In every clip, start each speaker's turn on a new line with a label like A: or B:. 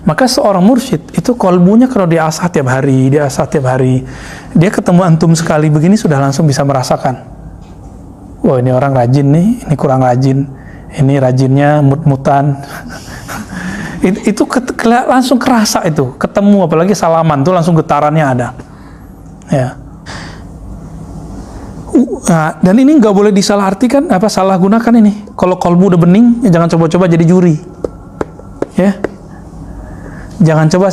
A: Maka seorang mursyid itu kolbunya kalau diasah tiap hari, dia ketemu antum sekali begini sudah langsung bisa merasakan, wah ini orang rajin nih, ini kurang rajin, ini rajinnya mut-mutan. itu langsung kerasa itu, ketemu apalagi salaman tuh langsung getarannya ada. Ya. Nah, dan ini nggak boleh disalahartikan, salah gunakan ini. Kalau kolbu udah bening, ya jangan coba-coba jadi juri. Ya. Jangan coba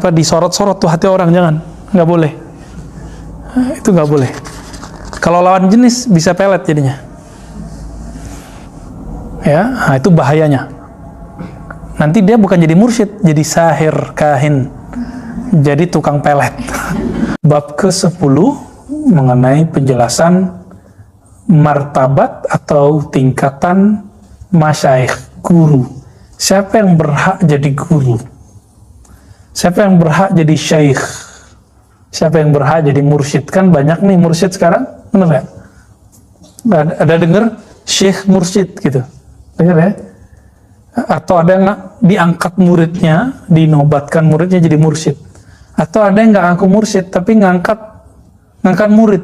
A: disorot-sorot tuh hati orang, jangan. Nggak boleh. Itu nggak boleh. Kalau lawan jenis bisa pelet jadinya. Ya, nah itu bahayanya. Nanti dia bukan jadi mursyid, jadi sahir, kahin. Jadi tukang pelet. Bab ke-10 mengenai penjelasan martabat atau tingkatan masyaikh, guru. Siapa yang berhak jadi guru? Siapa yang berhak jadi syekh? Siapa yang berhak jadi mursyid? Kan banyak nih mursyid sekarang, benar ya? Ada dengar syekh mursyid gitu, dengar ya? Atau ada yang diangkat muridnya, dinobatkan muridnya jadi mursyid. Atau ada yang nggak ngaku mursyid tapi ngangkat murid.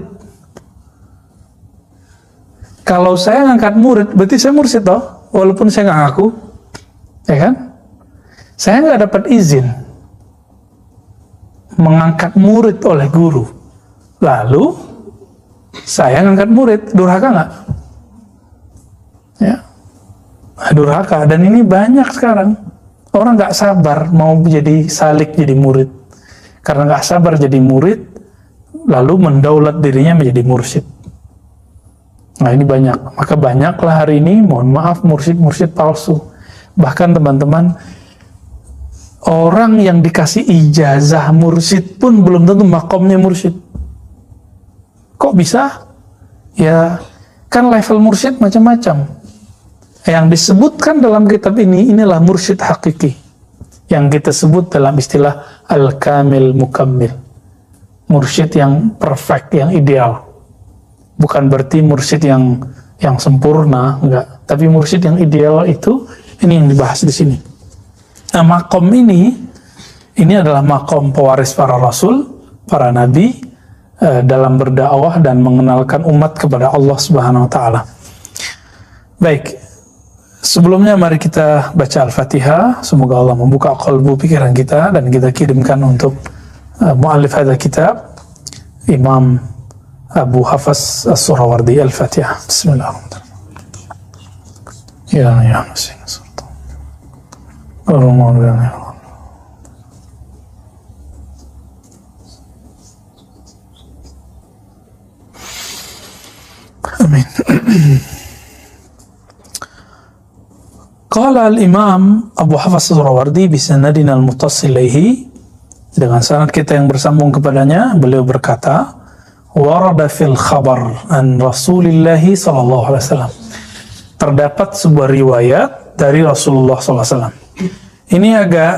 A: Kalau saya ngangkat murid, berarti saya mursyid toh, walaupun saya nggak ngaku, ya kan? Saya nggak dapat izin mengangkat murid oleh guru, lalu saya ngangkat murid, durhaka nggak? Ya, durhaka. Dan ini banyak sekarang orang nggak sabar mau jadi salik jadi murid, karena nggak sabar jadi murid, lalu mendaulat dirinya menjadi mursyid. Nah ini banyak, maka banyaklah hari ini, mohon maaf, mursyid palsu. Bahkan teman-teman, orang yang dikasih ijazah mursyid pun belum tentu makomnya mursyid. Kok bisa? Ya kan level mursyid macam-macam. Yang disebutkan dalam kitab ini, inilah mursyid hakiki, yang kita sebut dalam istilah al-kamil mukammil, mursyid yang perfect, yang ideal. Bukan berarti mursyid yang sempurna, enggak. Tapi mursyid yang ideal itu, ini yang dibahas di sini. Nah, makom ini adalah makom pewaris para rasul, para nabi, dalam berdakwah dan mengenalkan umat kepada Allah Subhanahu wa taala. Baik. Sebelumnya mari kita baca Al-Fatihah. Semoga Allah membuka qalbu pikiran kita dan kita kirimkan untuk muallif hadza kitab, Imam Abu Hafs As-Surawardi. Al-Fatihah. Bismillahirrahmanirrahim. Ya Masih. Amin. Qala al-Imam Abu Hafs As-Surawardi bisanadina al-muttasil ilaihi, dengan sanad kita yang bersambung kepadanya, beliau berkata, warada fil khabar an Rasulillah sallallahu alaihi wasallam. Terdapat sebuah riwayat dari Rasulullah sallallahu alaihi wasallam. Ini agak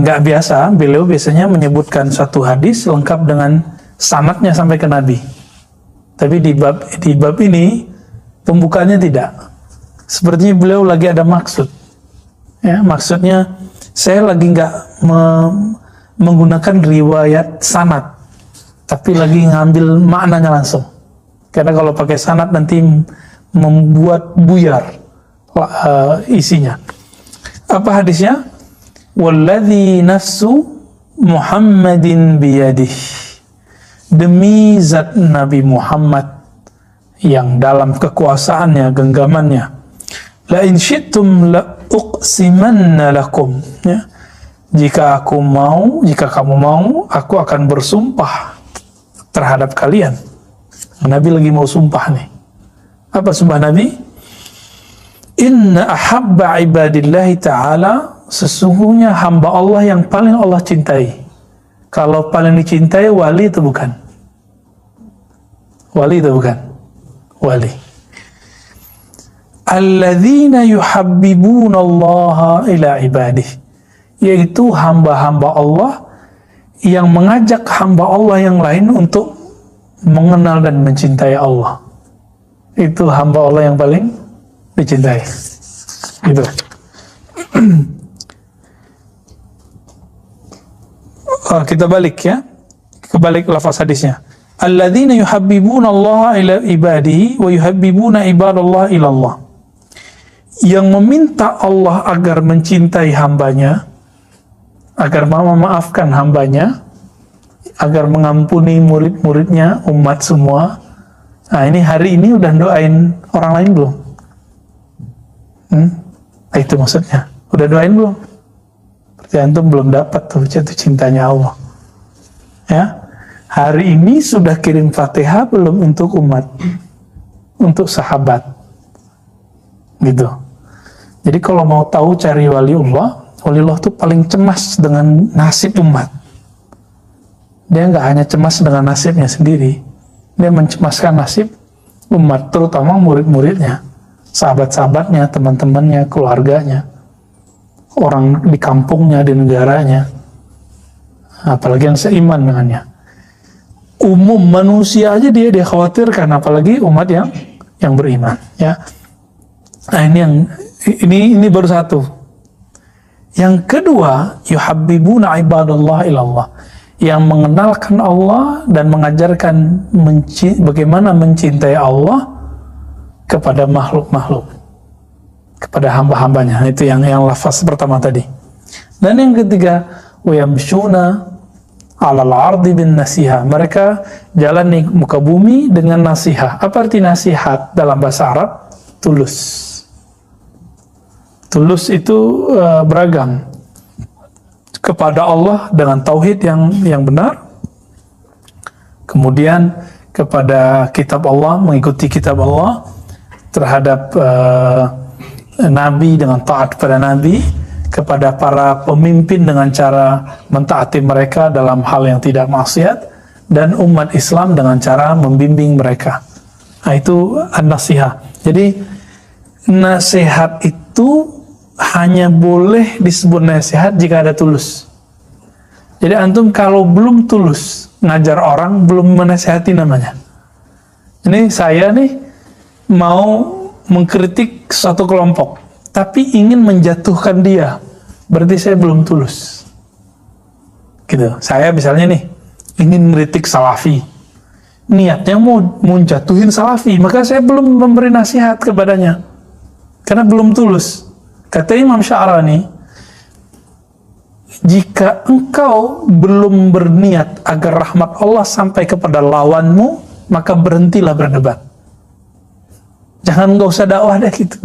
A: nggak biasa, beliau biasanya menyebutkan satu hadis lengkap dengan sanadnya sampai ke Nabi. Tapi di bab ini pembukaannya tidak. Sepertinya beliau lagi ada maksud. Ya, maksudnya saya lagi nggak menggunakan riwayat sanad, tapi lagi ngambil maknanya langsung. Karena kalau pakai sanad nanti membuat buyar isinya. Apa hadisnya? Walladzi nafsu Muhammadin biyadih. Demi zat Nabi Muhammad yang dalam kekuasaannya, genggamannya. La in syi'tum la uqsimanna lakum. Ya. Jika kamu mau, aku akan bersumpah terhadap kalian. Nabi lagi mau sumpah nih. Apa sumpah Nabi? Inna ahabba ibadillahi ta'ala, sesungguhnya hamba Allah yang paling Allah cintai. Kalau paling dicintai wali itu bukan. Wali itu bukan. Wali. Alladzina yuhabbibuna Allah ila ibadih, yaitu hamba-hamba Allah yang mengajak hamba Allah yang lain untuk mengenal dan mencintai Allah. Itu hamba Allah yang paling dicintai. Gitu. kita balik ya, kebalik lafaz hadisnya. Alladzina yuhabbibuna Allah ila ibadihi wa yuhabbibuna ibadallah ila Allah. Yang meminta Allah agar mencintai hambanya, agar memaafkan hambanya, agar mengampuni murid-muridnya, umat semua. Nah, ini hari ini udah doain orang lain belum? Itu maksudnya. Udah doain belum? Berarti antum belum dapat tuh jatuh cintanya Allah. Ya. Hari ini sudah kirim Fatihah belum untuk umat? Untuk sahabat. Gitu. Jadi kalau mau tahu cari waliullah tuh paling cemas dengan nasib umat. Dia nggak hanya cemas dengan nasibnya sendiri, dia mencemaskan nasib umat, terutama murid-muridnya, sahabat-sahabatnya, teman-temannya, keluarganya, orang di kampungnya, di negaranya, apalagi yang seiman dengannya. Umum manusia aja dia khawatirkan, apalagi umat yang beriman. Ya, nah ini baru satu. Yang kedua, yuhabbibuna ibadallah ilallah, yang mengenalkan Allah dan mengajarkan bagaimana mencintai Allah kepada makhluk-makhluk, kepada hamba-hambanya. Itu yang lafaz pertama tadi. Dan yang ketiga, wa yamshuna 'alal ardi bin nasiha, mereka jalan di muka bumi dengan nasihat. Apa arti nasihat dalam bahasa Arab? Tulus. Tulus itu beragam. Kepada Allah dengan tauhid yang benar, kemudian kepada kitab Allah, mengikuti kitab Allah, terhadap Nabi dengan taat pada Nabi, kepada para pemimpin dengan cara mentaati mereka dalam hal yang tidak maksiat, dan umat Islam dengan cara membimbing mereka. Nah, itu an-nasihah. Jadi nasihat itu hanya boleh disebut nasihat jika ada tulus. Jadi antum kalau belum tulus ngajar orang, belum menasihati namanya. Ini saya nih mau mengkritik suatu kelompok, tapi ingin menjatuhkan dia, berarti saya belum tulus. Gitu. Saya misalnya nih ingin mengkritik Salafi, niatnya mau jatuhin Salafi, maka saya belum memberi nasihat kepadanya, karena belum tulus. Kata Imam Sya'rani, jika engkau belum berniat agar rahmat Allah sampai kepada lawanmu, maka berhentilah berdebat. Jangan, nggak usah dakwah deh gitu.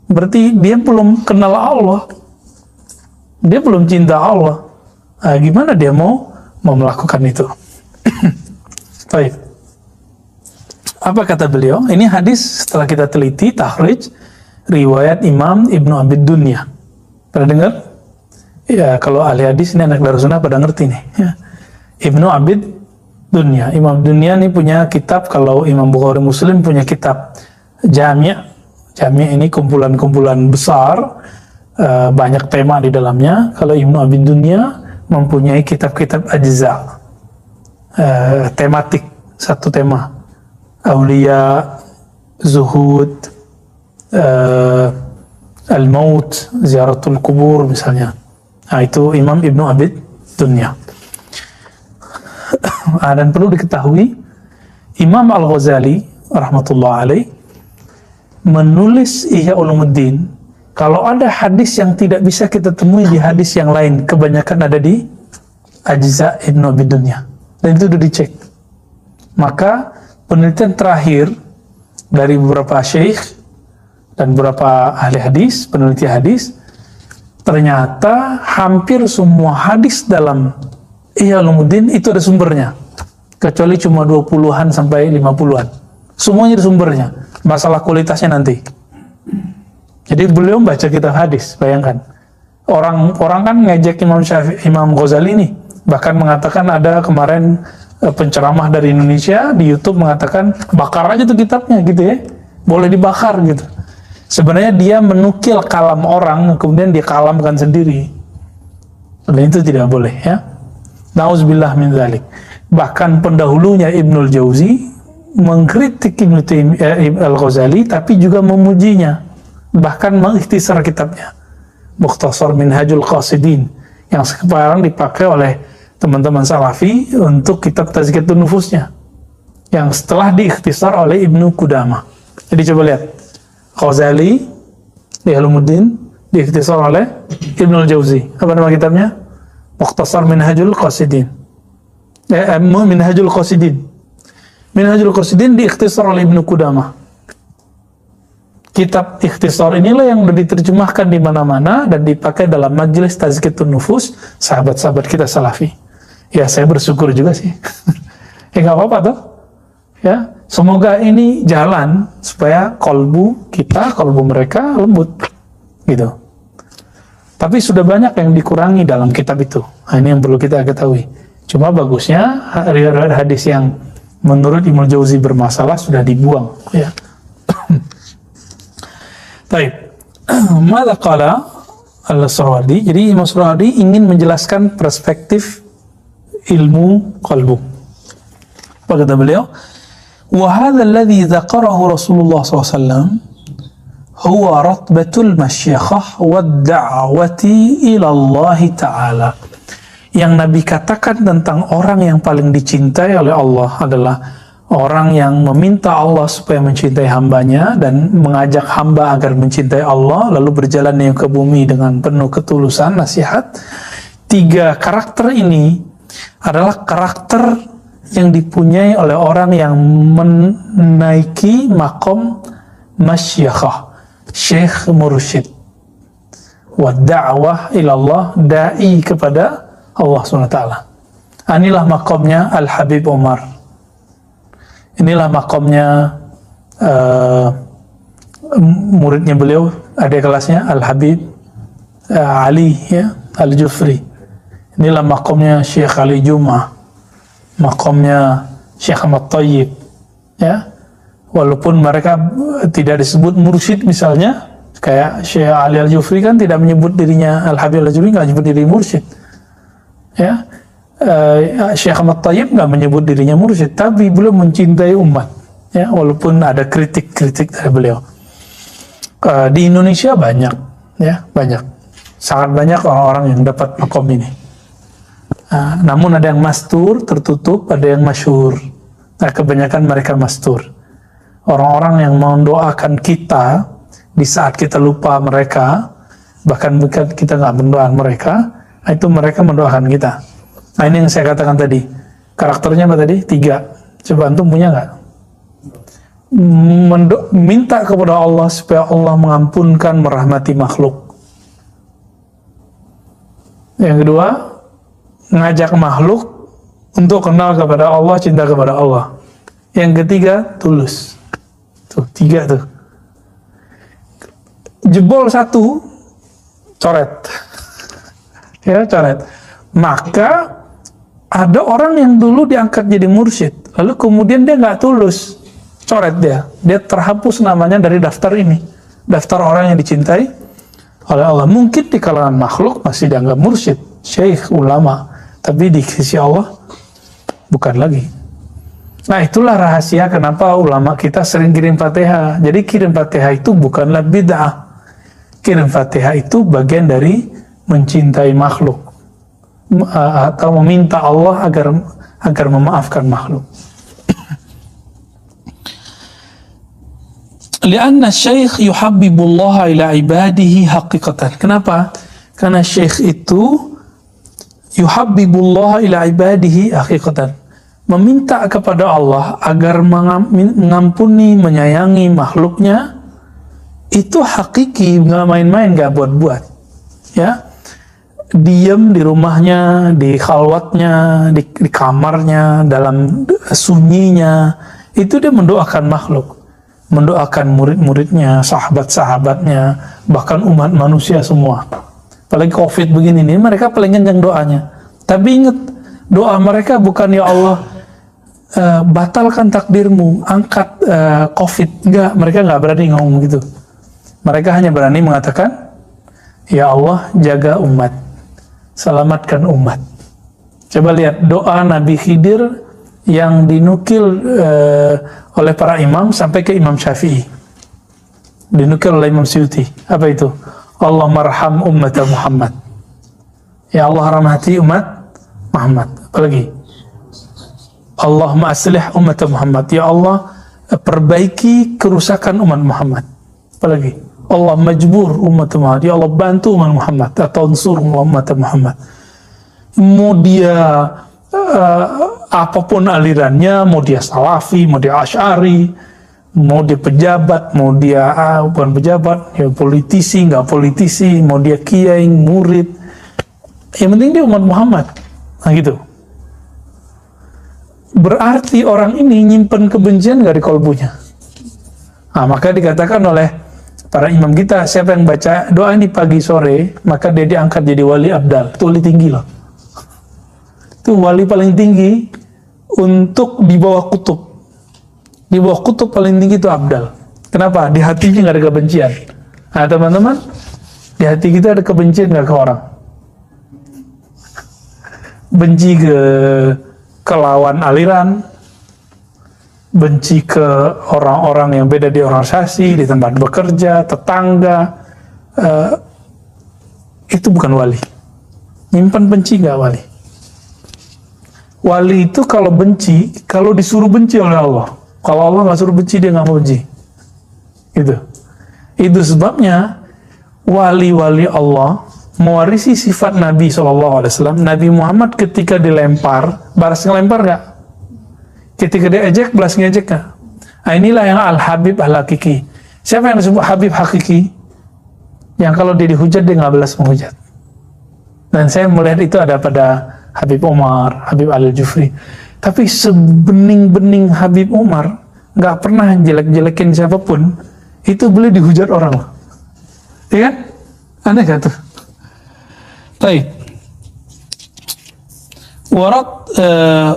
A: Berarti dia belum kenal Allah, dia belum cinta Allah. Nah, gimana dia mau melakukan itu? Baik. Apa kata beliau? Ini hadis setelah kita teliti, tahrij, riwayat Imam Ibnu Abid Dunya. Pernah dengar? Ya, kalau ahli hadis ini anak Darussunnah pada ngerti nih. Ya. Ibnu Abid Dunya. Imam Dunya ini punya kitab, kalau Imam Bukhari Muslim punya kitab Jami'. Jami' ini kumpulan-kumpulan besar, banyak tema di dalamnya. Kalau Ibnu Abid Dunya mempunyai kitab-kitab ajza, tematik, satu tema. Aulia, zuhud, al-maut, ziaratul kubur misalnya. Nah, itu Imam Ibnu Abid Dunya. Dan perlu diketahui, Imam Al-Ghazali rahmatullah alaih menulis Ihya Ulumuddin. Kalau ada hadis yang tidak bisa kita temui di hadis yang lain, kebanyakan ada di Ajza Ibnu Abid Dunya, dan itu sudah dicek. Maka penelitian terakhir dari beberapa syekh dan beberapa ahli hadis, peneliti hadis, ternyata hampir semua hadis dalam Ihya Ulumuddin itu ada sumbernya, kecuali cuma 20-an sampai 50-an. Semuanya ada sumbernya. Masalah kualitasnya nanti. Jadi beliau baca kitab hadis, bayangkan. Orang kan ngejek Imam Ghazali nih, bahkan mengatakan ada kemarin penceramah dari Indonesia di YouTube mengatakan bakar aja tuh kitabnya gitu ya, boleh dibakar gitu. Sebenarnya dia menukil kalam orang, kemudian dia kalamkan sendiri. Dan itu tidak boleh ya. Nauzubillah min dzalik. Bahkan pendahulunya Ibnul Jauzi mengkritik Al-Ghazali, tapi juga memujinya. Bahkan mengikhtisar kitabnya, Mukhtasar Minhajul Qasidin, yang sekarang dipakai oleh teman-teman Salafi untuk kitab Tazkiyatun Nufusnya yang setelah diikhtisar oleh Ibnu Qudamah. Jadi coba lihat, Ghazali di Ulumuddin diikhtisar oleh Ibnu Al-Jauzi. Apa nama kitabnya? Mukhtasar Minhajul Qasidin. Minhajul Qasidin. Minhajul Qasidin diikhtisar oleh Ibnu Qudamah. Kitab ikhtisar inilah yang sudah diterjemahkan di mana-mana dan dipakai dalam majelis Tazkiyatun Nufus sahabat-sahabat kita Salafi. Ya, saya bersyukur juga sih. Ya nggak apa-apa tuh. Ya, semoga ini jalan supaya kolbu kita, kolbu mereka lembut, gitu. Tapi sudah banyak yang dikurangi dalam kitab itu. Nah, ini yang perlu kita ketahui. Cuma bagusnya riwayat hadis yang menurut Ibnu Jauzi bermasalah sudah dibuang. Ya. Baik. Mada qala Al-Surawardi. Jadi Imam Surawardi ingin menjelaskan perspektif ilmu qalbu. Apa kata beliau? Wa hadha alladhi dzakarahu Rasulullah SAW huwa ratbatul masyakhah wad da'wati ila Allah Ta'ala. Yang Nabi katakan tentang orang yang paling dicintai oleh Allah adalah orang yang meminta Allah supaya mencintai hambanya dan mengajak hamba agar mencintai Allah, lalu berjalan ke bumi dengan penuh ketulusan nasihat. 3 karakter ini adalah karakter yang dipunyai oleh orang yang menaiki makom masyakhah, syekh mursyid, wa da'wah ilallah, da'i kepada Allah SWT. Inilah makomnya Al-Habib Umar. Inilah makomnya muridnya beliau, adik kelasnya Al-Habib Ali ya, Al-Jufri. Inilah makomnya Syekh Ali Jum'ah, makomnya Syekh Ahmad Tayyib ya. Walaupun mereka tidak disebut mursyid misalnya, kayak Syekh Ali Al-Jufri kan tidak menyebut dirinya, Al-Habib Al-Jufri nggak menyebut diri mursyid ya. Syekh Ahmad Tayyib nggak menyebut dirinya mursyid, tapi beliau mencintai umat ya, walaupun ada kritik-kritik dari beliau. Di Indonesia banyak ya, sangat banyak orang-orang yang dapat makom ini. Namun ada yang mastur, tertutup, ada yang masyhur. Nah, kebanyakan mereka mastur. Orang-orang yang mendoakan kita di saat kita lupa mereka, bahkan kita nggak mendoakan mereka, itu mereka mendoakan kita. Nah, ini yang saya katakan tadi. Karakternya apa tadi? 3. Coba antum punya nggak? Minta kepada Allah supaya Allah mengampunkan, merahmati makhluk. Yang kedua, ngajak makhluk untuk kenal kepada Allah, cinta kepada Allah. Yang ketiga, tulus. Tuh, 3 tuh. Jebol 1, coret. Ya, coret. Maka ada orang yang dulu diangkat jadi mursyid, lalu kemudian dia nggak tulus, coret dia terhapus namanya dari daftar ini, daftar orang yang dicintai oleh Allah. Mungkin di kalangan makhluk masih dianggap mursyid, syekh, ulama, tapi di sisi Allah bukan lagi. Nah, itulah rahasia kenapa ulama kita sering kirim Fatihah. Jadi kirim Fatihah itu bukanlah bid'ah. Kirim Fatihah itu bagian dari mencintai makhluk, atau meminta Allah agar memaafkan makhluk. Lianna syekh yuhabbibullah ila ibadihi haqiqatan. Kenapa? Karena syekh itu yuhabbibullah ila ibadihi haqiqatan, meminta kepada Allah agar mengampuni, menyayangi makhluknya. Itu hakiki, nggak main-main, nggak buat-buat ya. Diam di rumahnya, di khalwatnya, di kamarnya, dalam sunyinya, itu dia mendoakan makhluk, mendoakan murid-muridnya, sahabat-sahabatnya, bahkan umat manusia semua. Apalagi COVID begini nih, mereka paling kencang doanya. Tapi ingat, doa mereka bukan ya Allah batalkan takdirmu, angkat COVID. Enggak, mereka nggak berani ngomong gitu. Mereka hanya berani mengatakan, ya Allah jaga umat, selamatkan umat. Coba lihat doa Nabi Khidir yang dinukil oleh para imam sampai ke Imam Syafi'i, dinukil oleh Imam Suyuti. Apa itu? Allah marham ummat Muhammad, ya Allah rahmati umat Muhammad. Apalagi Allahumma aslih umat Muhammad, ya Allah perbaiki kerusakan umat Muhammad. Apalagi Allah majbur umat Muhammad, ya Allah bantu umat Muhammad atau unsur umat Muhammad. Mau dia apapun alirannya, mau dia salafi, mau dia asy'ari, mau dia pejabat, mau dia bukan pejabat, ya politisi, nggak politisi, mau dia kiai, murid, yang penting dia umat Muhammad. Nah gitu. Berarti orang ini nyimpen kebencian nggak di kolbunya. Nah, maka dikatakan oleh para imam kita, siapa yang baca doa ini pagi sore, maka dia diangkat jadi wali abdal. Itu wali tinggi loh. Itu wali paling tinggi untuk di bawah kutub. Di bawah kutub paling tinggi itu abdal. Kenapa? Di hatinya nggak ada kebencian. Nah teman-teman, di hati kita ada kebencian nggak ke orang? Benci ke lawan aliran, benci ke orang-orang yang beda di organisasi, di tempat bekerja, tetangga, itu bukan wali. Nyimpan benci nggak wali? Wali itu kalau benci, kalau disuruh benci oleh Allah. Kalau Allah nggak suruh benci, dia nggak mau benci. Itu sebabnya wali-wali Allah mewarisi sifat Nabi SAW. Nabi Muhammad ketika dilempar, balas ngelempar nggak? Ketika dia ejek, balas ngejek nggak? Nah, inilah yang Al-Habib Al-Hakiki. Siapa yang disebut Habib Hakiki? Yang kalau dia dihujat, dia nggak balas menghujat. Dan saya melihat itu ada pada Habib Umar, Habib Al-Jufri. Tapi sebening-bening Habib Umar nggak pernah jelek-jelekin siapapun. Itu boleh dihujat orang. Iya kan? Aneh gak tuh? Baik.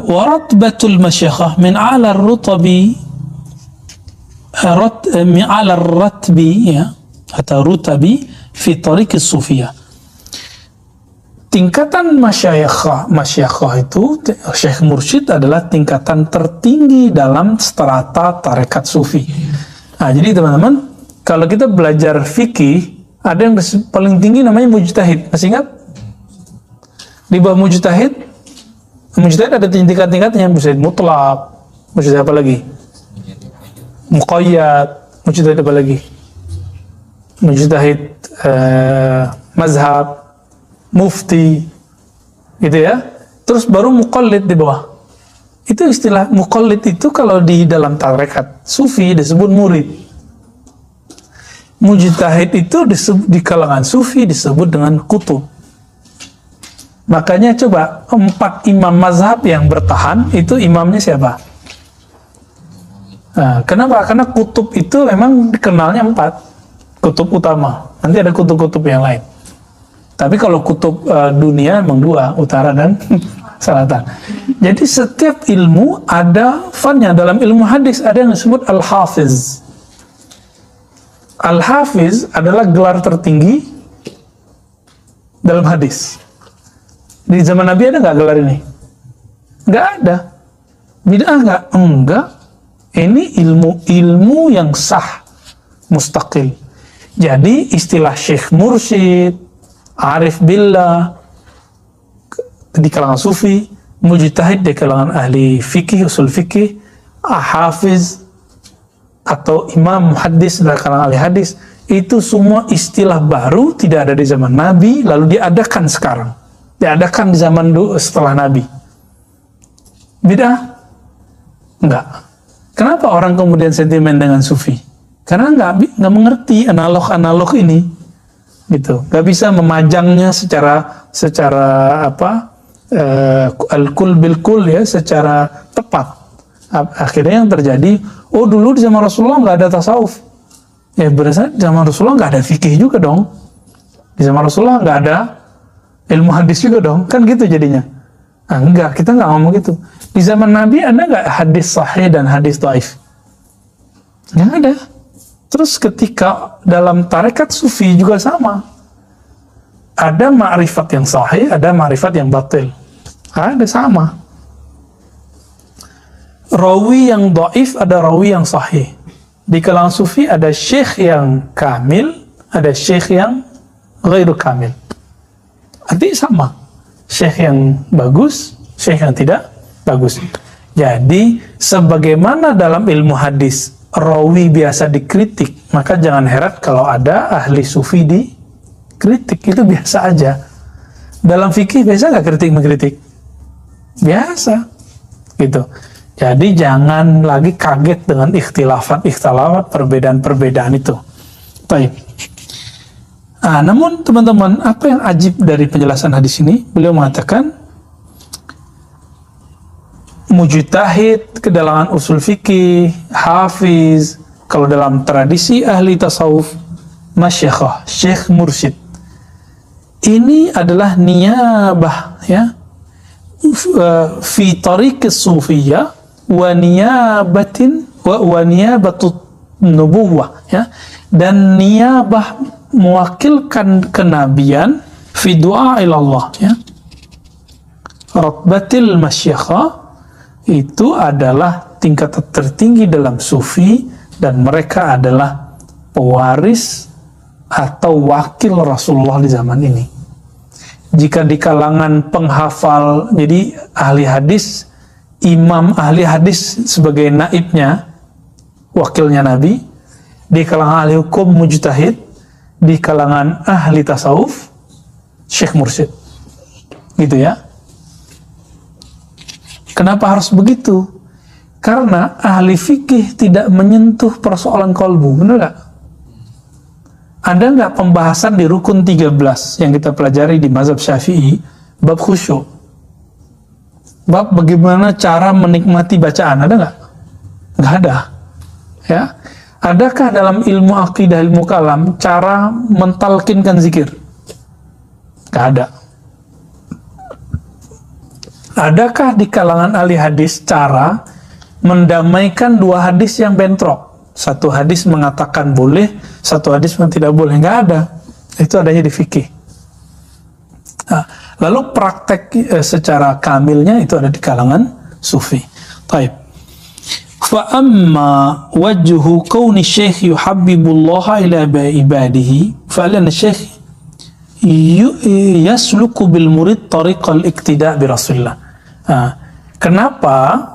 A: Waratbatul masyakhah min ala rutabi min ala ratbi ya atau rutabi fi tariq as-sufiyah. Tingkatan masyayikhah itu, syekh mursyid adalah tingkatan tertinggi dalam strata tarekat sufi. Nah, jadi teman-teman, kalau kita belajar fikih, ada yang paling tinggi namanya mujtahid. Masih ingat? Di bawah mujtahid ada tingkat-tingkatnya, mujtahid mutlak, mujtahid apa lagi? Muqayyad, mujtahid apa lagi? Mujtahid mazhab, mufti, gitu ya. Terus baru muqallid di bawah. Itu istilah muqallid itu kalau di dalam tarekat sufi disebut murid. Mujtahid itu di kalangan sufi disebut dengan kutub. Makanya coba 4 imam mazhab yang bertahan itu imamnya siapa? Nah, kenapa? Karena kutub itu memang dikenalnya 4 kutub utama. Nanti ada kutub-kutub yang lain. Tapi kalau kutub dunia memang 2, utara dan selatan. Jadi setiap ilmu ada fannya. Dalam ilmu hadis ada yang disebut al-hafiz. Al-hafiz adalah gelar tertinggi dalam hadis. Di zaman Nabi ada nggak gelar ini? Nggak ada. Bid'ah nggak? Enggak. Ini ilmu yang sah, mustaqil. Jadi istilah syekh mursyid, arif billah di kalangan sufi, mujtahid di kalangan ahli fikih, usul fikih, hafiz atau imam muhaddis dari kalangan ahli hadis, itu semua istilah baru, tidak ada di zaman Nabi, lalu diadakan sekarang, diadakan di zaman setelah Nabi. Bid'ah? Enggak. Kenapa orang kemudian sentimen dengan sufi? Karena nggak mengerti analog ini. Gitu, nggak bisa memajangnya secara al-kul bil-kul ya, secara tepat. Akhirnya yang terjadi, dulu di zaman Rasulullah nggak ada tasawuf. Ya berarti di zaman Rasulullah nggak ada fikih juga dong. Di zaman Rasulullah nggak ada ilmu hadis juga dong, kan gitu jadinya. Enggak, kita nggak ngomong gitu. Di zaman Nabi ada nggak hadis sahih dan hadis dhaif? Nggak ada. Terus ketika dalam tarekat sufi juga sama. Ada ma'rifat yang sahih, ada ma'rifat yang batil. Ada sama. Rawi yang dhaif, ada rawi yang sahih. Di kalangan sufi ada syekh yang kamil, ada syekh yang ghairu kamil. Artinya sama. syekh yang bagus, syekh yang tidak bagus. Jadi sebagaimana dalam ilmu hadis rawi biasa dikritik, maka jangan heran kalau ada ahli sufi dikritik, itu biasa aja. Dalam fikih biasa nggak kritik mengkritik? Biasa, gitu. Jadi jangan lagi kaget dengan ikhtilafat, perbedaan itu. Baik. Nah, namun teman-teman, apa yang ajib dari penjelasan hadis ini? Beliau mengatakan mujtahid ke dalam usul fikih, hafiz, kalau dalam tradisi ahli tasawuf, masyakhah, syekh mursyid. Ini adalah niyabah, ya, fi tariq sufiyah wa niyabatin wa niyabatut nubuwah, ya, dan niyabah mewakilkan kenabian fi du'a ilallah, ya. Rutbatil masyakhah itu adalah tingkat tertinggi dalam sufi, dan mereka adalah pewaris atau wakil Rasulullah di zaman ini. Jika di kalangan penghafal, jadi ahli hadis, imam ahli hadis sebagai naibnya, wakilnya Nabi. Di kalangan ahli hukum mujtahid, di kalangan ahli tasawuf syekh mursyid, gitu ya. Kenapa harus begitu? Karena ahli fikih tidak menyentuh persoalan kolbu, benar nggak? Ada nggak pembahasan di rukun 13 yang kita pelajari di mazhab Syafi'i, bab khusyuk, bab bagaimana cara menikmati bacaan, ada nggak? Nggak ada, ya. Adakah dalam ilmu akidah, ilmu kalam, cara mentalkinkan zikir? Nggak ada. Adakah di kalangan ahli hadis cara mendamaikan dua hadis yang bentrok? Satu hadis mengatakan boleh, satu hadis yang tidak boleh. Nggak ada. Itu adanya di fikih. Nah, lalu praktek secara kamilnya itu ada di kalangan sufi. Taib. Fa amma wajhu kauni syekh yuhabbibullaha ila ibadihi fa lana syekh yasluku bil murid tariqal iktida bi Rasulillah. Nah, kenapa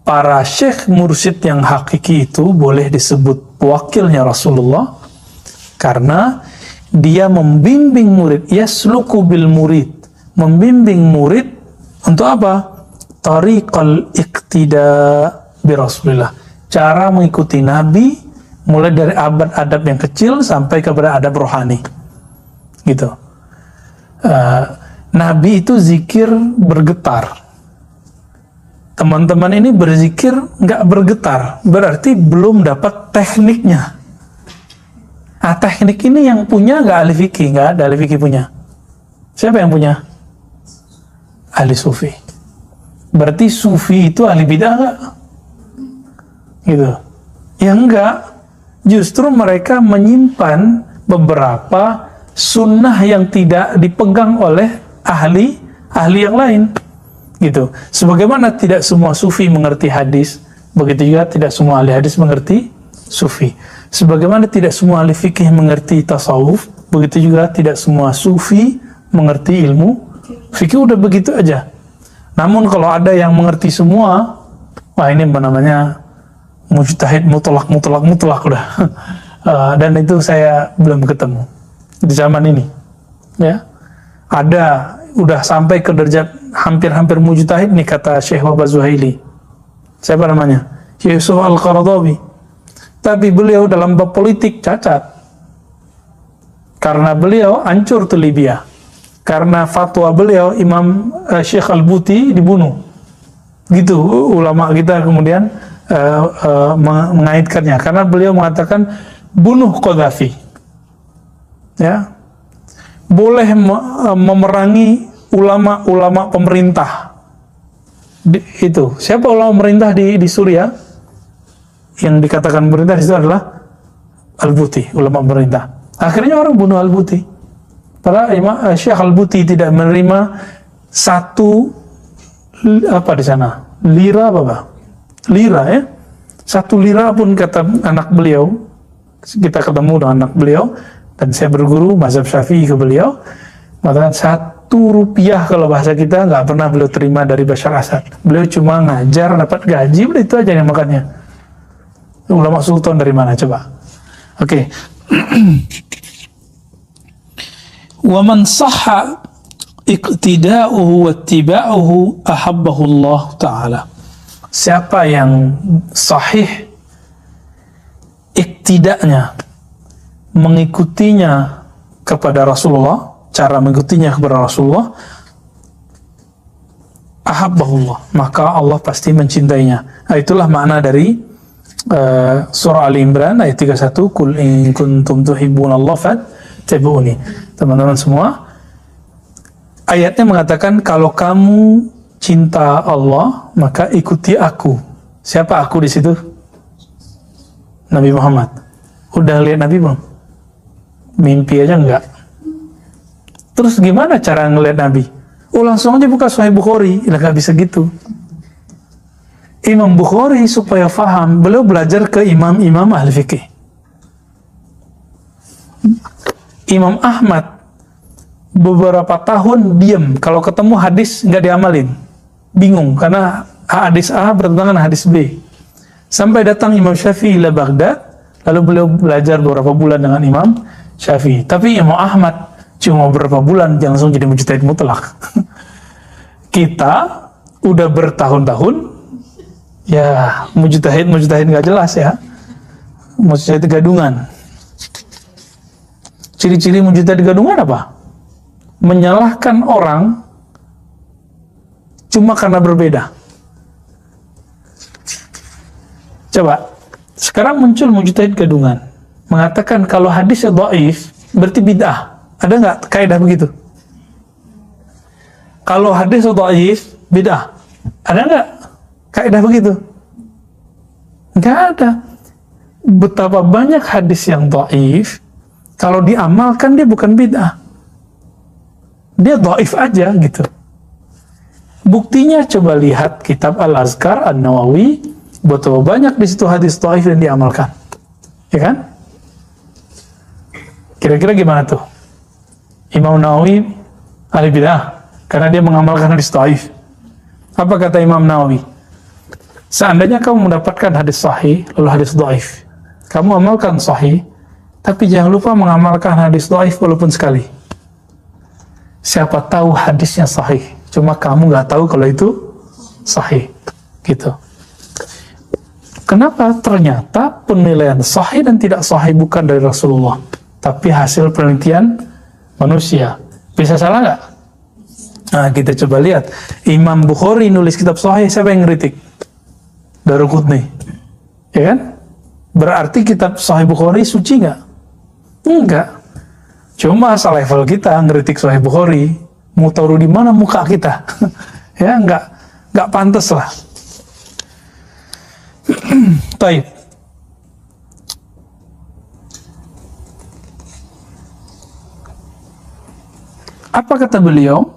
A: para syekh mursyid yang hakiki itu boleh disebut wakilnya Rasulullah? Karena dia membimbing murid, yasluku bil murid, membimbing murid untuk apa? Tariqal iktida bi Rasulillah, cara mengikuti Nabi, mulai dari adab yang kecil sampai kepada adab rohani, gitu. Nabi itu zikir bergetar. Teman-teman ini berzikir nggak bergetar, berarti belum dapat tekniknya. Nah, teknik ini yang punya nggak ahli fikih, nggak ada ahli fikih punya. Siapa yang punya? Ahli sufi. Berarti sufi itu ahli bidah nggak? Gitu. Ya enggak. Justru mereka menyimpan beberapa sunnah yang tidak dipegang oleh ahli yang lain, gitu. Sebagaimana tidak semua sufi mengerti hadis, begitu juga tidak semua ahli hadis mengerti sufi. Sebagaimana tidak semua ahli fikih mengerti tasawuf, begitu juga tidak semua sufi mengerti ilmu fikih. Udah begitu aja. Namun kalau ada yang mengerti semua, wah ini namanya mujtahid mutlak udah. Dan itu saya belum ketemu di zaman ini, ya. Ada udah sampai ke derajat hampir mujtahid nih, kata Syekh Wahbah Zuhaili. Siapa namanya? Yusuf Al-Qaradawi. Tapi beliau dalam bab politik cacat. Karena beliau hancur tuh Libya. Karena fatwa beliau, Imam Syekh Al-Buti dibunuh. Gitu ulama kita kemudian mengaitkannya. Karena beliau mengatakan bunuh Qaddafi. Ya. Boleh memerangi ulama-ulama pemerintah. Itu siapa ulama pemerintah di Suriah yang dikatakan pemerintah itu adalah Al-Buti, ulama pemerintah. Akhirnya orang bunuh Al-Buti. Padahal Syekh Al-Buti tidak menerima satu apa di sana, lira apa? Lira, ya. Satu lira pun, kata anak beliau. Kita ketemu dengan anak beliau dan saya berguru mazhab Syafi'i ke beliau, mengatakan Rp1 kalau bahasa kita nggak pernah beliau terima dari Bashar Assad. Beliau cuma ngajar, dapat gaji, udah itu aja yang makannya. Ulama sultan dari mana coba? Oke. Wa man sahha iqtida'uhu wa ittiba'uhu ahabbahu Allah Ta'ala. Siapa yang sahih iktidaknya, mengikutinya kepada Rasulullah, cara mengikutinya kepada Rasulullah, ahabbahullah, maka Allah pasti mencintainya. Nah, itulah makna dari surah Ali Imran ayat 31, Qul in kuntum tuhibbunallaha fattabi'uni. Teman-teman semua, ayatnya mengatakan kalau kamu cinta Allah, maka ikuti aku. Siapa aku di situ? Nabi Muhammad. Udah lihat Nabi belum? Mimpi aja enggak. Terus gimana cara ngelihat Nabi? Oh, langsung aja buka Sahih Bukhari. Nggak bisa gitu. Imam Bukhari supaya faham, beliau belajar ke imam-imam ahli fikih. Imam Ahmad beberapa tahun diam, kalau ketemu hadis nggak diamalin, bingung karena hadis A bertentangan hadis B. Sampai datang Imam Syafi'i ila Baghdad, lalu beliau belajar beberapa bulan dengan Imam Syafi'i. Tapi Imam Ahmad cuma beberapa bulan, jangan langsung jadi mujtahid mutlak. Kita udah bertahun-tahun, ya mujtahid nggak jelas ya, mujtahid gadungan. Ciri-ciri mujtahid gadungan apa? Menyalahkan orang cuma karena berbeda. Coba, sekarang muncul mujtahid gadungan, mengatakan kalau hadisnya dhaif, berarti bid'ah. Ada nggak kaidah begitu? Kalau hadis dhaif, bid'ah. Ada nggak kaidah begitu? Nggak ada. Betapa banyak hadis yang dhaif, kalau diamalkan dia bukan bid'ah. Dia dhaif aja gitu. Buktinya coba lihat kitab Al-Azkar An-Nawawi, betapa banyak di situ hadis dhaif yang diamalkan. Ya kan? Kira-kira gimana tuh? Imam Nawawi ahli bid'ah karena dia mengamalkan hadis dhaif. Apa kata Imam Nawawi? Seandainya kamu mendapatkan hadis sahih lalu hadis dhaif, kamu amalkan sahih, tapi jangan lupa mengamalkan hadis dhaif walaupun sekali. Siapa tahu hadisnya sahih, cuma kamu nggak tahu kalau itu sahih, gitu. Kenapa? Ternyata penilaian sahih dan tidak sahih bukan dari Rasulullah, tapi hasil penelitian manusia. Bisa salah nggak? Nah, kita coba lihat. Imam Bukhari nulis kitab sahih, siapa yang ngeritik? Daruqutni. Ya kan? Berarti kitab sahih Bukhari suci nggak? Enggak. Cuma asal level kita ngeritik sahih Bukhari, mau taruh di mana muka kita? Ya, nggak pantas lah. Taib. Apa kata beliau?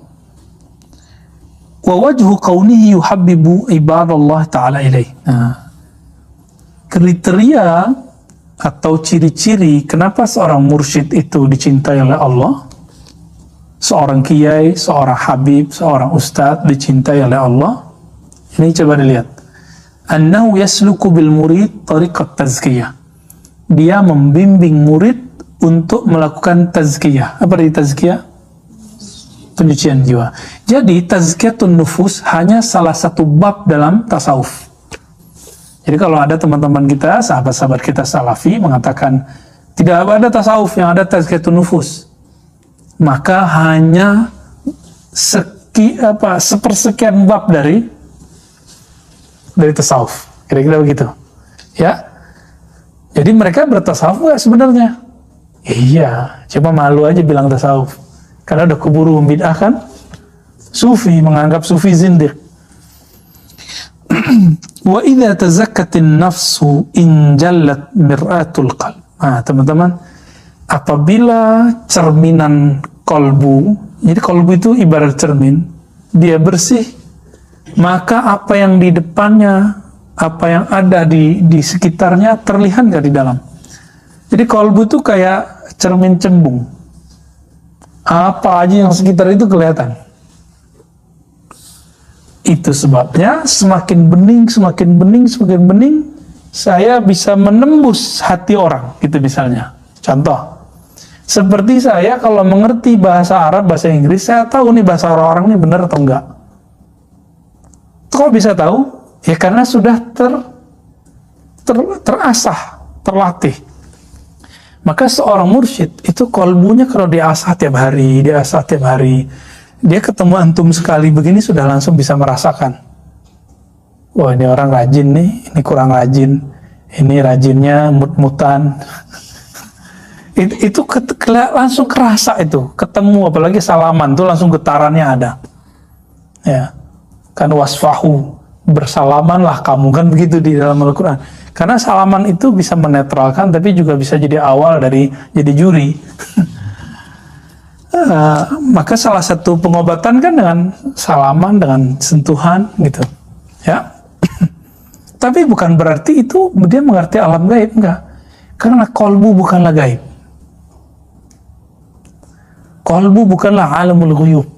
A: Wa wajhu kaunihi yuhabbibu ibadallah ta'ala ilaih. Nah, kriteria atau ciri-ciri kenapa seorang mursyid itu dicintai oleh Allah, seorang kiai, seorang habib, seorang ustadz dicintai oleh Allah, ini coba dilihat. Annahu yasluku bil murid tariqat tazkiyah. Dia membimbing murid untuk melakukan tazkiyah. Apa arti tazkiyah? Penyucian jiwa. Jadi tazkiyatun nufus hanya salah satu bab dalam tasawuf. Jadi kalau ada teman-teman kita, sahabat-sahabat kita salafi mengatakan tidak ada tasawuf yang ada tazkiyatun nufus, maka hanya sepersekian bab dari tasawuf. Kira-kira begitu. Ya. Jadi mereka bertasawuf nggak sebenarnya? Iya, cuma malu aja bilang tasawuf. Karena udah keburu membid'ahkan sufi, menganggap sufi zindiq. Wa idza tazakkatin nafsu in jallat mir'atul qalb. Nah, teman-teman, apabila cerminan kolbu, jadi kolbu itu ibarat cermin, dia bersih, maka apa yang di depannya, apa yang ada di sekitarnya terlihat nggak di dalam. Jadi kolbu itu kayak cermin cembung. Apa aja yang sekitar itu kelihatan. Itu sebabnya semakin bening, saya bisa menembus hati orang, gitu misalnya. Contoh, seperti saya kalau mengerti bahasa Arab, bahasa Inggris, saya tahu nih bahasa orang ini benar atau enggak. Kok bisa tahu? Ya karena sudah terasah, terlatih. Maka seorang mursyid itu kolbunya kalau diasah tiap hari, dia ketemu antum sekali begini sudah langsung bisa merasakan. Wah, ini orang rajin nih, ini kurang rajin, ini rajinnya mut-mutan. itu langsung kerasa itu, ketemu apalagi salaman tuh langsung getarannya ada. Ya, kan wasfahu, bersalamanlah kamu, kan begitu di dalam Al-Quran. Karena salaman itu bisa menetralkan, tapi juga bisa jadi awal dari jadi juri. Maka salah satu pengobatan kan dengan salaman, dengan sentuhan gitu, ya. Tapi bukan berarti itu dia mengerti alam gaib, enggak. Karena kolbu bukanlah gaib. Kolbu bukanlah alamul ghuyub.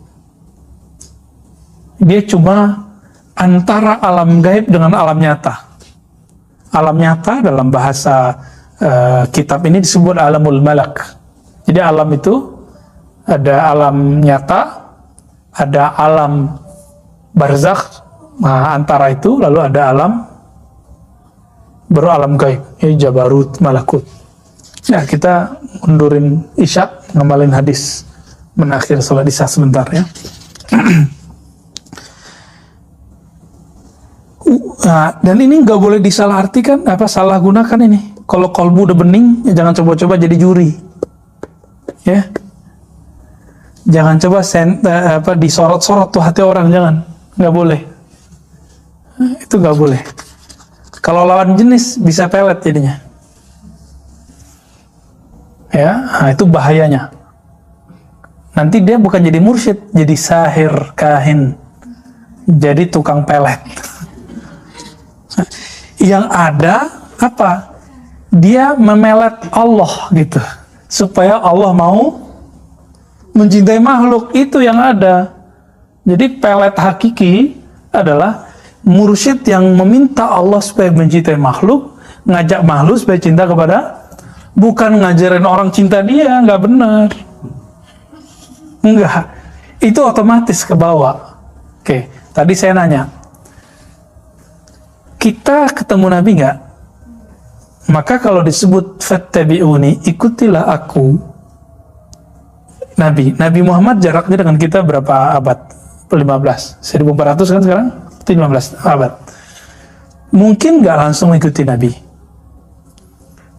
A: Dia cuma antara alam gaib dengan alam nyata. Alam nyata dalam bahasa kitab ini disebut alamul malak. Jadi alam itu ada alam nyata, ada alam barzakh, antara itu lalu ada alam baru alam gaib, ini jabarut, malakut. Nah, kita mundurin isya, ngamalin hadis menakhir sholat isya sebentar ya. Dan ini nggak boleh disalahartikan, salah gunakan ini. Kalau kolbu udah bening, ya jangan coba-coba jadi juri, ya. Jangan coba disorot-sorot tuh hati orang, jangan, nggak boleh. Itu nggak boleh. Kalau lawan jenis bisa pelet jadinya, ya. Nah, itu bahayanya. Nanti dia bukan jadi mursyid, jadi sahir, kahin, jadi tukang pelet. Yang ada apa? Dia memelet Allah gitu, supaya Allah mau mencintai makhluk, itu yang ada. Jadi pelet hakiki adalah mursyid yang meminta Allah supaya mencintai makhluk, ngajak makhluk supaya cinta kepada, bukan ngajarin orang cinta dia, nggak benar. Enggak, itu otomatis ke bawah. Oke, tadi saya nanya, kita ketemu Nabi nggak? Maka kalau disebut fattabi'uni, ikutilah aku. Nabi Muhammad jaraknya dengan kita berapa abad? 15, 1400 kan sekarang? 15 abad. Mungkin nggak langsung ikuti Nabi.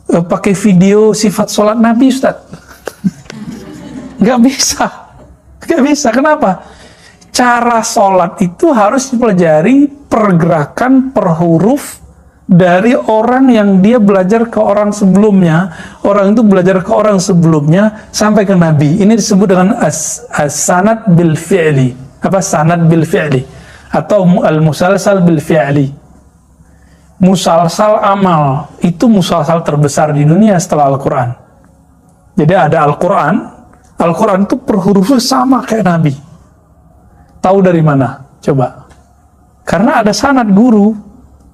A: Pakai video sifat sholat Nabi, Ustaz? Nggak bisa. Nggak bisa, kenapa? Cara sholat itu harus dipelajari pergerakan per huruf dari orang yang dia belajar ke orang sebelumnya, orang itu belajar ke orang sebelumnya sampai ke Nabi. Ini disebut dengan as-sanad bil fi'li. Sanad bil fi'li atau al-musalsal bil fi'li. Musalsal amal itu musalsal terbesar di dunia setelah Al-Quran. Jadi ada Al-Quran itu per hurufnya sama kayak Nabi. Tahu dari mana? Coba. Karena ada sanad guru.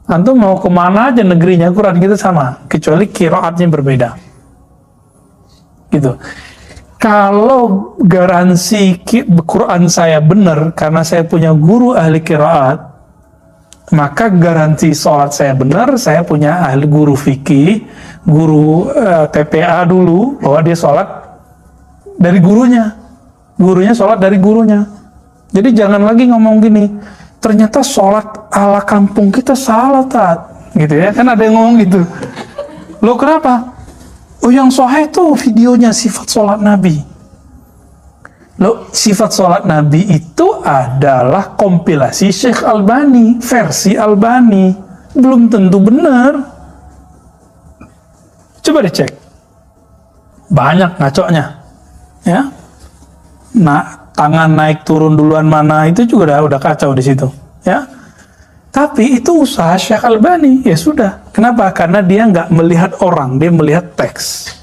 A: Antum mau kemana aja negerinya, Quran kita sama. Kecuali qiraatnya berbeda. Gitu. Kalau garansi Quran saya benar, karena saya punya guru ahli qiraat, maka garansi sholat saya benar, saya punya ahli guru fikih, guru TPA dulu, bahwa dia sholat dari gurunya. Gurunya sholat dari gurunya. Jadi jangan lagi ngomong gini, ternyata sholat ala kampung kita salah, Tat. Gitu ya, kan ada yang ngomong gitu. Loh kenapa? Oh yang sahih itu videonya sifat sholat Nabi. Loh, sifat sholat Nabi itu adalah kompilasi Syekh Albani, versi Albani. Belum tentu benar. Coba dicek. Banyak ngacoknya. Ya. Nah, tangan naik turun duluan mana itu juga udah kacau di situ, ya. Tapi itu usaha Syekh Albani, ya sudah. Kenapa? Karena dia nggak melihat orang, dia melihat teks.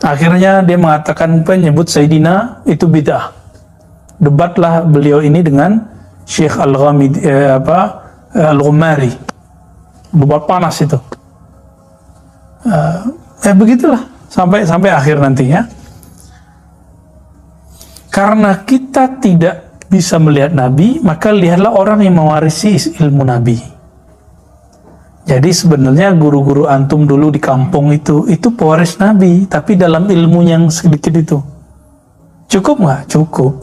A: Akhirnya dia mengatakan penyebut Sayyidina itu bid'ah. Debatlah beliau ini dengan Syekh Al-Ghamidi Al-Ghumari. Debat panas itu. Begitulah sampai akhir nantinya. Karena kita tidak bisa melihat Nabi, maka lihatlah orang yang mewarisi ilmu Nabi. Jadi sebenarnya guru-guru antum dulu di kampung itu pewaris Nabi, tapi dalam ilmu yang sedikit itu. Cukup nggak? Cukup.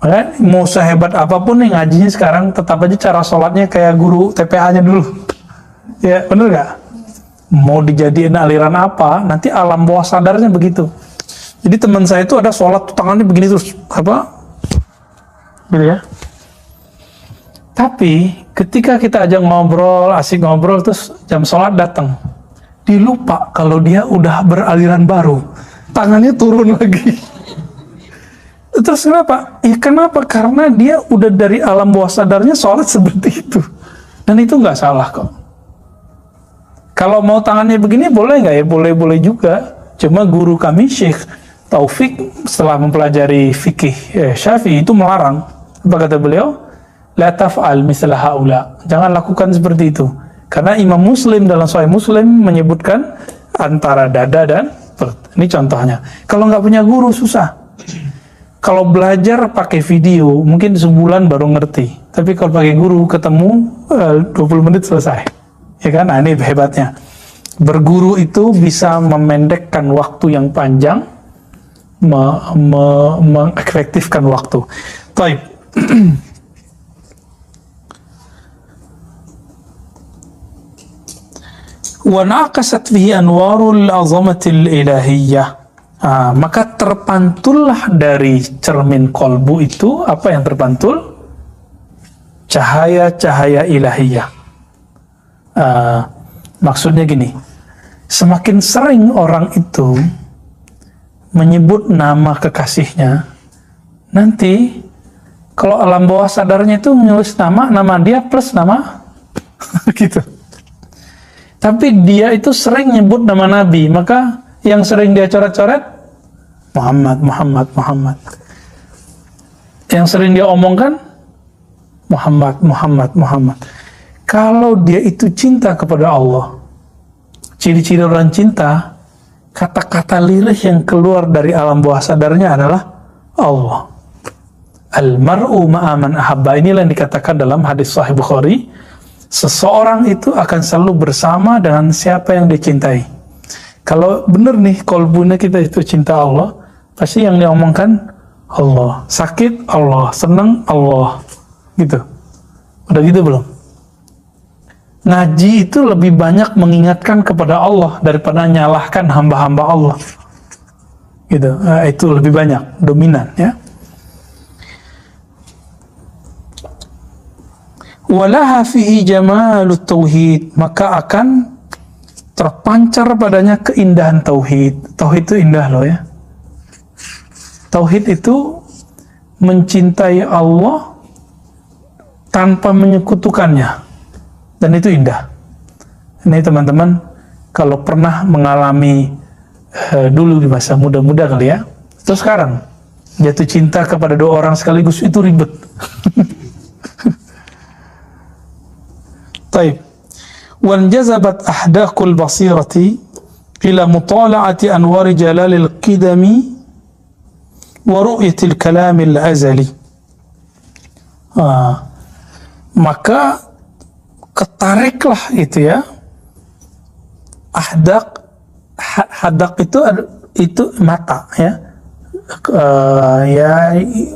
A: Maka mau sehebat apapun nih ngajinya sekarang, tetap aja cara sholatnya kayak guru TPA-nya dulu. Ya bener nggak? Mau dijadiin aliran apa, nanti alam bawah sadarnya begitu. Jadi teman saya itu ada sholat tangannya begini terus, gitu ya. Tapi ketika kita ajak ngobrol, asik ngobrol, terus jam sholat datang, dilupa kalau dia udah beraliran baru, tangannya turun lagi. Terus kenapa? Ya kenapa? Karena dia udah dari alam bawah sadarnya sholat seperti itu, dan itu nggak salah kok. Kalau mau tangannya begini boleh nggak ya? Boleh juga. Cuma guru kami Syekh Taufik setelah mempelajari fikih Syafi'i itu melarang. Apa kata beliau? La taf'al mislah haula. Jangan lakukan seperti itu. Karena Imam Muslim dalam Sahih Muslim menyebutkan antara dada dan perut. Ini contohnya. Kalau nggak punya guru susah. Kalau belajar pakai video mungkin sebulan baru ngerti. Tapi kalau pakai guru ketemu 20 menit selesai. Ya kan? Nah, ini hebatnya. Berguru itu bisa memendekkan waktu yang panjang, mengefektifkan waktu. Baik. Wa naqasat fihi anwarul azamatil ilahiyyah. Maka terpantullah dari cermin kolbu itu, apa yang terpantul? Cahaya-cahaya ilahiyah. Maksudnya gini, semakin sering orang itu menyebut nama kekasihnya, nanti kalau alam bawah sadarnya itu menulis nama dia plus nama gitu. Tapi dia itu sering nyebut nama Nabi, maka yang sering dia coret-coret Muhammad. Yang sering dia omongkan Muhammad. Kalau dia itu cinta kepada Allah, ciri-ciri orang cinta, kata-kata lirih yang keluar dari alam bawah sadarnya adalah Allah. Al-mar'u ma'aman ahabba. Inilah yang dikatakan dalam hadis Sahih Bukhari. Seseorang itu akan selalu bersama dengan siapa yang dicintai. Kalau benar nih kolbunya kita itu cinta Allah, pasti yang diomongkan Allah. Sakit Allah, senang Allah, gitu. Udah gitu belum? Ngaji itu lebih banyak mengingatkan kepada Allah daripada nyalahkan hamba-hamba Allah, gitu. Itu lebih banyak, dominan ya. Walaha fihi jamalut tauhid, maka akan terpancar padanya keindahan tauhid. Tauhid itu indah loh ya. Tauhid itu mencintai Allah tanpa menyekutukannya, dan itu indah. Ini teman-teman kalau pernah mengalami dulu di masa muda-muda kali ya, terus sekarang jatuh cinta kepada dua orang sekaligus itu ribet. طيب وانجذبت أحداق البصيرة إلى مطالعة أنوار جلال القدم ورؤية الكلام الأزلي. Maka ketariklah itu ya, hadak itu mata ya,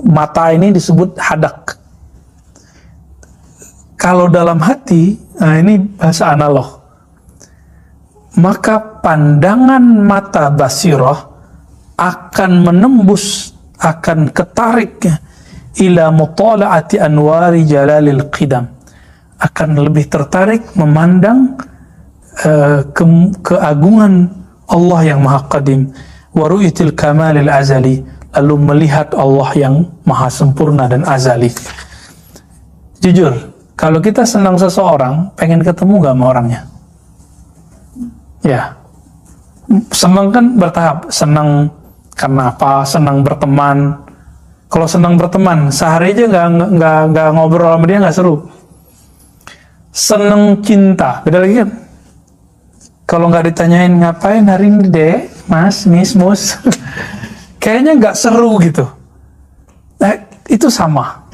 A: mata ini disebut hadak. Kalau dalam hati, ini bahasa analog, maka pandangan mata basirah akan menembus, akan ketarik ila mutala'ati anwari jalalil qidam, akan lebih tertarik memandang keagungan Allah yang maha qadim, wa ru'yatil kamalil azali, lalu melihat Allah yang maha sempurna dan azali. Jujur, kalau kita senang seseorang, pengen ketemu gak sama orangnya? Ya, Senang kan bertahap. Senang karena apa? Senang berteman. Kalau senang berteman, sehari aja nggak ngobrol sama dia nggak seru. Senang cinta, beda lagi kan? Kalau nggak ditanyain ngapain hari ini dek, mas, miss, mus, kayaknya nggak seru gitu. Nah, itu sama.